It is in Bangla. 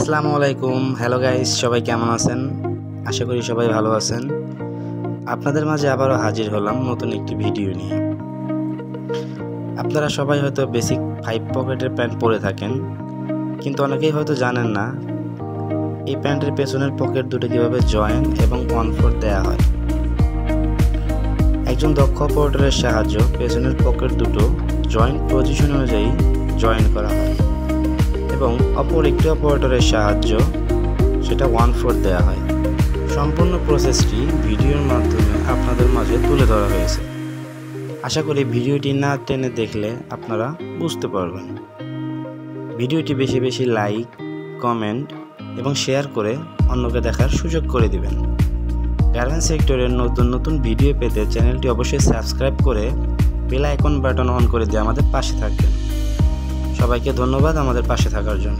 আসসালামু আলাইকুম। হ্যালো গাইস, সবাই কেমন আছেন? আশা করি সবাই ভালো আছেন। আপনাদের মাঝে আবারও হাজির হলাম নতুন একটি ভিডিও নিয়ে। আপনারা সবাই হয়তো বেসিক 5 পকেটের প্যান্ট পরে থাকেন, কিন্তু অনেকেই হয়তো জানেন না এই প্যান্টের পেছনের পকেট দুটো কীভাবে জয়েন এবং 1/4 দেওয়া হয়। একজন দক্ষ অপারেটরের সাহায্যে পেছনের পকেট দুটো জয়েন্ট পজিশন অনুযায়ী জয়েন করা হয় এবং অপর একটি অপারেটরের সাহায্য সেটা 1/4 দেওয়া হয়। সম্পূর্ণ প্রসেসটি ভিডিওর মাধ্যমে আপনাদের মাঝে তুলে ধরা হয়েছে। আশা করি ভিডিওটি না টেনে দেখলে আপনারা বুঝতে পারবেন। ভিডিওটি বেশি বেশি লাইক, কমেন্ট এবং শেয়ার করে অন্যকে দেখার সুযোগ করে দিবেন। গার্মেন্টস সেক্টরের নতুন নতুন ভিডিও পেতে চ্যানেলটি অবশ্যই সাবস্ক্রাইব করে বেল আইকন বাটন অন করে দিয়ে আমাদের পাশে থাকবেন। সবাইকে ধন্যবাদ আমাদের পাশে থাকার জন্য।